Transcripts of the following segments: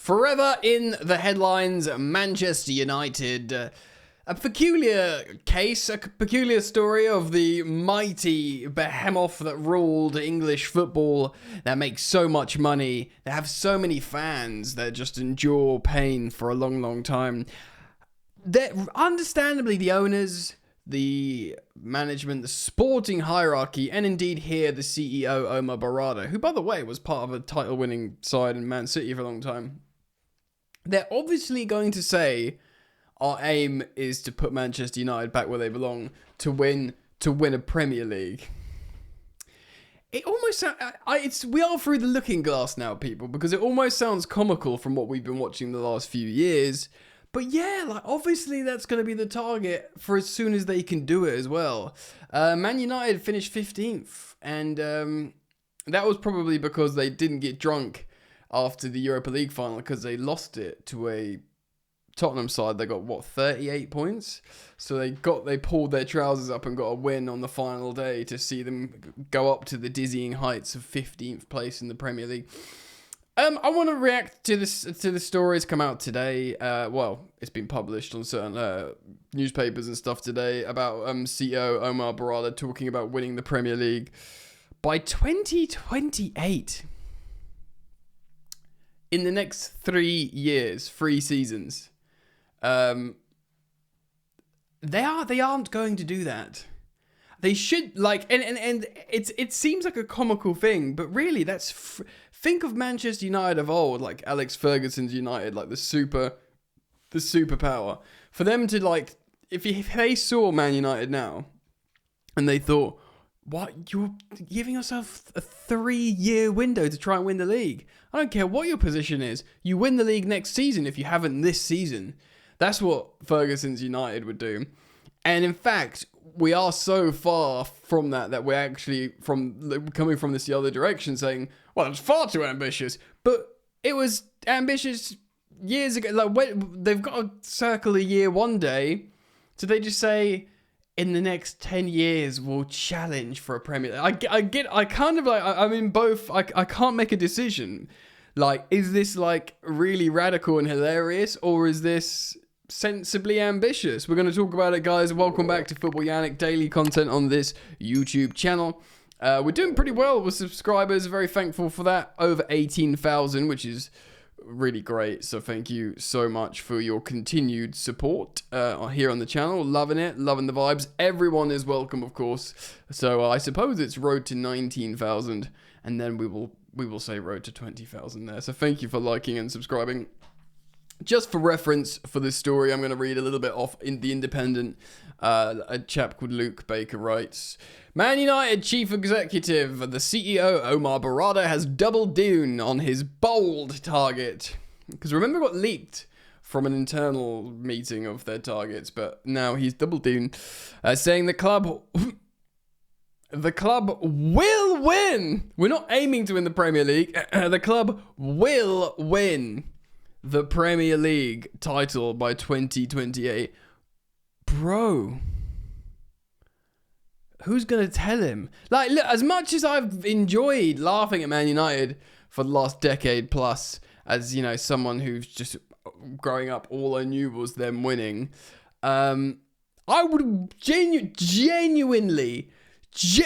Forever in the headlines, Manchester United. A peculiar case, a peculiar story of the mighty behemoth that ruled English football, that makes so much money, that have so many fans that just endure pain for a long, long time. That understandably, the owners, the management, the sporting hierarchy, and indeed here the CEO Omar Barada, who by the way was part of a title-winning side in Man City for a long time, they're obviously going to say our aim is to put Manchester United back where they belong, to win a Premier League. It almost sounds, we are through the looking glass now, people, because it almost sounds comical from what we've been watching the last few years. But yeah, like obviously that's going to be the target for as soon as they can do it as well. Man United finished 15th, and that was probably because they didn't get drunk after the Europa League final, because they lost it to a Tottenham side. They got 38 points, so they pulled their trousers up and got a win on the final day to see them go up to the dizzying heights of 15th place in the Premier League. I want to react to the stories come out today. Well, it's been published on certain newspapers and stuff today about CEO Omar Barada talking about winning the Premier League by 2028. In the next 3 years, 3 seasons. They aren't going to do that. They should, like, and it seems like a comical thing, but really that's think of Manchester United of old, like Alex Ferguson's United, like the superpower. For them to, like, if they saw Man United now and they thought, what, you're giving yourself a 3-year window to try and win the league. I don't care what your position is. You win the league next season if you haven't this season. That's what Ferguson's United would do. And in fact, we are so far from that we're actually coming from this the other direction saying, well, it's far too ambitious. But it was ambitious years ago. Like, they've got to circle a year one day. So they just say, in the next 10 years, we'll challenge for a Premier League. I kind of like, I'm in both. I can't make a decision. Like, is this like really radical and hilarious, or is this sensibly ambitious? We're going to talk about it, guys. Welcome back to Football Yannick, daily content on this YouTube channel. We're doing pretty well with subscribers. Very thankful for that. Over 18,000, which is really great. So thank you so much for your continued support here on the channel. Loving it, loving the vibes. Everyone is welcome, of course. So I suppose it's road to 19,000, and then we will say road to 20,000 there. So thank you for liking and subscribing. Just for reference for this story, I'm going to read a little bit off in The Independent. A chap called Luke Baker writes, Man United chief executive, the CEO Omar Barada, has doubled down on his bold target. Because remember, it got leaked from an internal meeting of their targets, but now he's doubled down, saying the club will win. We're not aiming to win the Premier League. The club will win the Premier League title by 2028. Bro, who's going to tell him? Like, look, as much as I've enjoyed laughing at Man United for the last decade plus, as, you know, someone who's just growing up, all I knew was them winning, I would genuinely,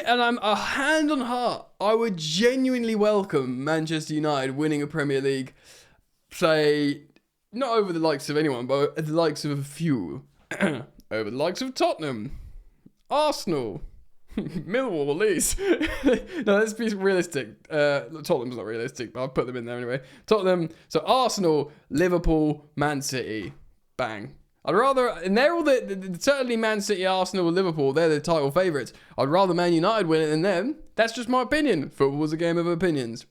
and I'm a hand on heart, I would genuinely welcome Manchester United winning a Premier League, say, not over the likes of anyone, but the likes of a few. Over the likes of Tottenham, Arsenal, Millwall, Leeds. No, let's be realistic. Tottenham's not realistic, but I'll put them in there anyway. Tottenham, so Arsenal, Liverpool, Man City, bang. I'd rather, and they're all certainly Man City, Arsenal, Liverpool, they're the title favourites. I'd rather Man United win it than them. That's just my opinion. Football is a game of opinions.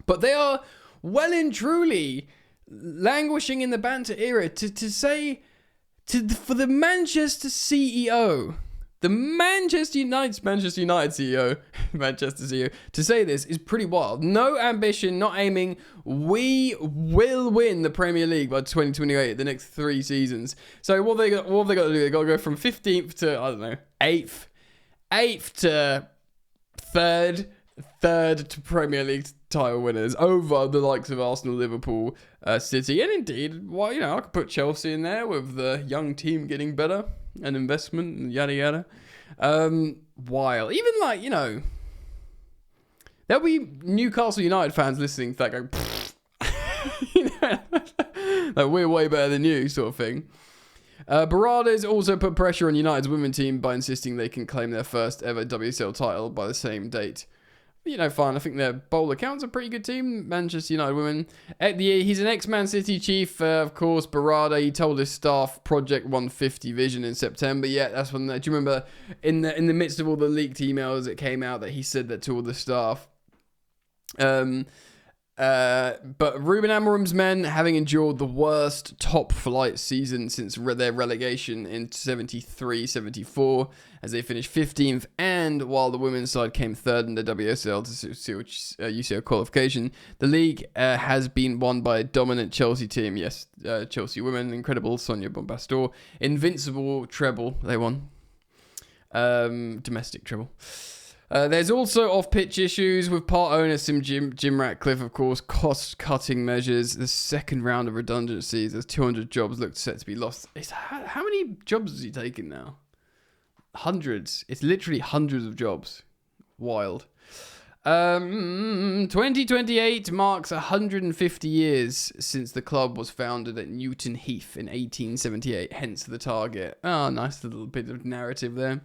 But they are well and truly languishing in the banter era to say, for the Manchester CEO, the Manchester United CEO, to say this is pretty wild. No ambition, not aiming. We will win the Premier League by 2028, the next 3 seasons. So what have they got to do? They got to go from 15th to, I don't know, 8th to 3rd, third to Premier League title winners over the likes of Arsenal, Liverpool, City, and indeed, well, I could put Chelsea in there with the young team getting better and investment and yada yada. While even there'll be Newcastle United fans listening to that going, like we're way better than you, sort of thing. Barada's also put pressure on United's women's team by insisting they can claim their first ever WSL title by the same date. Fine. I think their bowl account's a pretty good team. Manchester United women. He's an ex-Man City chief, of course. Barada. He told his staff Project 150 vision in September. Yeah, that's when. Do you remember in the midst of all the leaked emails that came out that he said that to all the staff? But Ruben Amorim's men, having endured the worst top flight season since their relegation in 73-74, as they finished 15th, and while the women's side came third in the WSL to secure UCL qualification, the league has been won by a dominant Chelsea team. Yes, Chelsea women, incredible Sonia Bombastor, invincible treble they won, domestic treble. There's also off-pitch issues with part owner Jim Ratcliffe, of course, cost-cutting measures, the second round of redundancies, there's 200 jobs look set to be lost. How many jobs has he taken now? Hundreds. It's literally hundreds of jobs. Wild. 2028 marks 150 years since the club was founded at Newton Heath in 1878, hence the target. Oh, nice little bit of narrative there.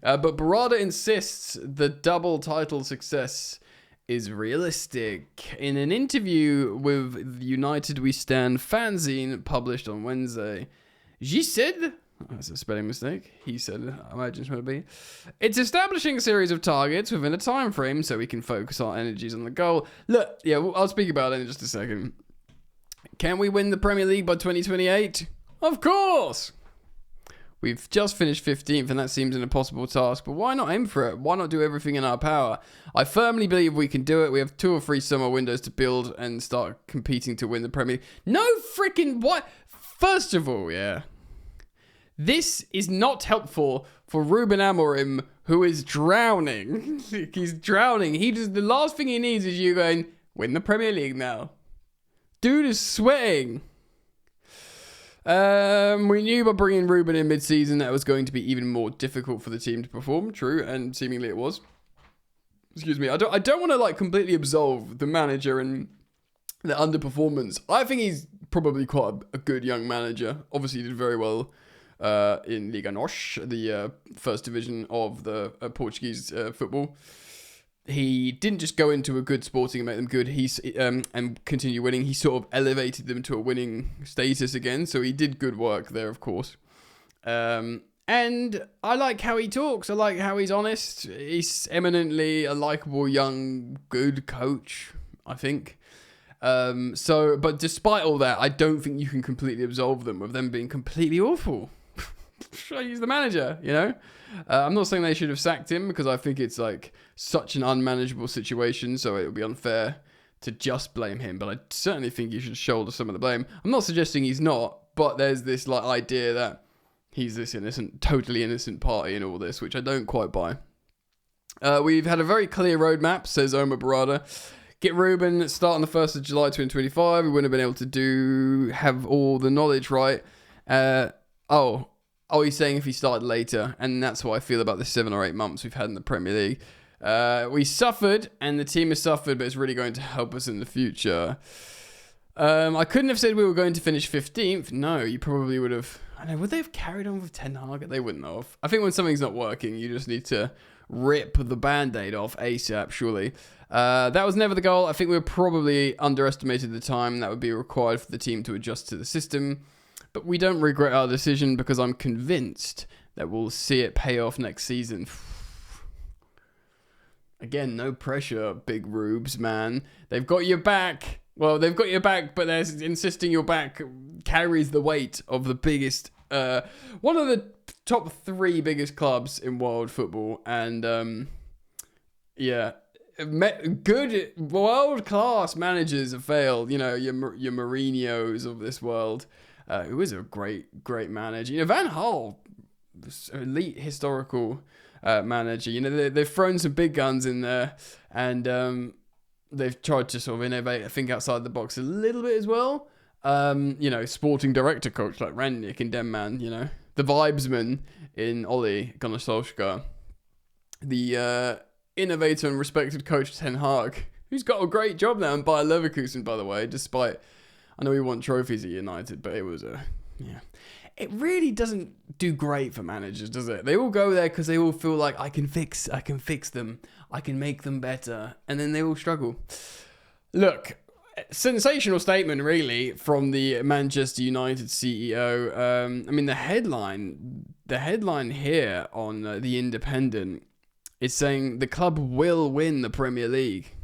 But Barada insists the double title success is realistic. In an interview with United We Stand fanzine published on Wednesday, she said... That's a spelling mistake. He said, I imagine it's going to be. It's establishing a series of targets within a time frame so we can focus our energies on the goal. Look, yeah, I'll speak about it in just a second. Can we win the Premier League by 2028? Of course! We've just finished 15th and that seems an impossible task, but why not aim for it? Why not do everything in our power? I firmly believe we can do it. We have 2 or 3 summer windows to build and start competing to win the Premier League. No freaking what? First of all, yeah. This is not helpful for Ruben Amorim, who is drowning. He's drowning. The last thing he needs is you going, win the Premier League now. Dude is sweating. We knew by bringing Ruben in mid-season that it was going to be even more difficult for the team to perform. True, and seemingly it was. Excuse me. I don't want to completely absolve the manager and the underperformance. I think he's probably quite a good young manager. Obviously, he did very well in Liga NOS, the first division of the Portuguese football. He didn't just go into a good Sporting and make them good. And continue winning. He sort of elevated them to a winning status again. So he did good work there, of course. And I like how he talks. I like how he's honest. He's eminently a likable young good coach, I think. But despite all that, I don't think you can completely absolve them of them being completely awful. He's the manager, I'm not saying they should have sacked him because I think it's such an unmanageable situation, so it would be unfair to just blame him, but I certainly think you should shoulder some of the blame. I'm not suggesting he's not, but there's this idea that he's this totally innocent party in all this, which I don't quite buy. We've had a very clear roadmap, says Omar Barada. Get Ruben, start on the 1st of July 2025. We wouldn't have been able to have all the knowledge right. He's saying if he started later, and that's what I feel about the 7 or 8 months we've had in the Premier League. We suffered, and the team has suffered, but it's really going to help us in the future. I couldn't have said we were going to finish 15th. No, you probably would have... would they have carried on with Ten Hag? They wouldn't have. I think when something's not working, you just need to rip the Band-Aid off ASAP, surely. That was never the goal. I think we probably underestimated the time that would be required for the team to adjust to the system. But we don't regret our decision because I'm convinced that we'll see it pay off next season. Again, no pressure, Big Rubes, man. They've got your back. Well, they've got your back, but they're insisting your back carries the weight of the biggest... one of the top 3 biggest clubs in world football. And, good world-class managers have failed. Your Mourinhos of this world. Who is a great manager. Van Gaal, elite historical manager. You know, they've thrown some big guns in there, and they've tried to sort of innovate, I think, outside the box a little bit as well. You know, sporting director coach like Rangnick in Denman, you know, the vibesman in Ole Gunnar Solskjaer, the innovator and respected coach Ten Hag, who's got a great job now in Bayer Leverkusen, by the way, despite, I know he won trophies at United, but it was yeah. It really doesn't do great for managers, does it? They all go there because they all feel like I can fix them, I can make them better, and then they all struggle. Look, sensational statement, really, from the Manchester United CEO. I mean, the headline here on The Independent is saying the club will win the Premier League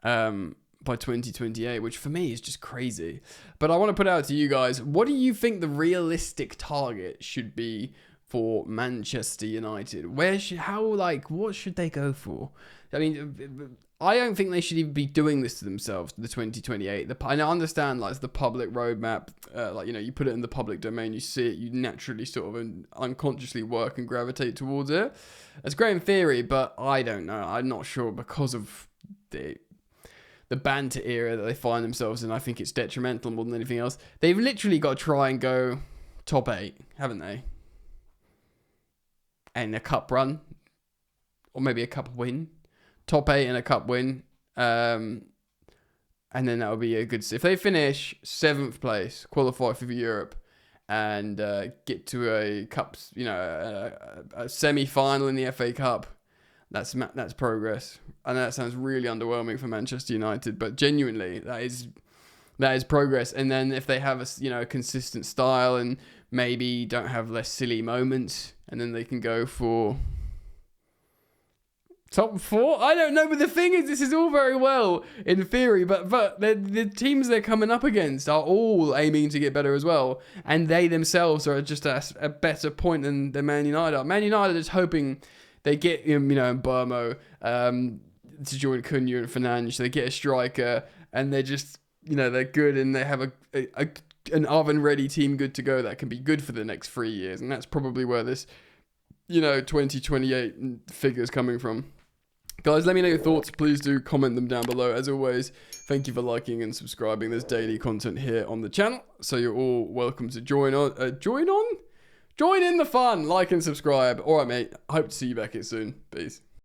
by 2028, which for me is just crazy. But I want to put out to you guys, what do you think the realistic target should be for Manchester United? What should they go for? I mean, I don't think they should even be doing this to themselves, the 2028. And I understand, like, it's the public roadmap. Like, you know, you put it in the public domain, you see it, you naturally sort of unconsciously work and gravitate towards it. That's great in theory, but I don't know. I'm not sure because of the banter era that they find themselves in. I think it's detrimental more than anything else. They've literally got to try and go top 8, haven't they? And a cup run, or maybe a cup win. Top 8 and a cup win. And then that would be a good... If they finish 7th place, qualify for Europe, and get to a cups, you know, a semi-final in the FA Cup, that's progress. I know that sounds really underwhelming for Manchester United, but genuinely, that is progress. And then if they have a consistent style and maybe don't have less silly moments, and then they can go for top 4? I don't know, but the thing is, this is all very well in theory, but the teams they're coming up against are all aiming to get better as well, and they themselves are just a better point than Man United are. Man United is hoping they get Mbeumo to join Cunha and Fernandes. They get a striker, and they're just they're good, and they have an oven-ready team good to go that can be good for the next 3 years, and that's probably where this 2028 figure is coming from. Guys, let me know your thoughts. Please do comment them down below. As always, thank you for liking and subscribing. There's daily content here on the channel, so you're all welcome to join in the fun. Like and subscribe. All right, mate. Hope to see you back here soon. Peace.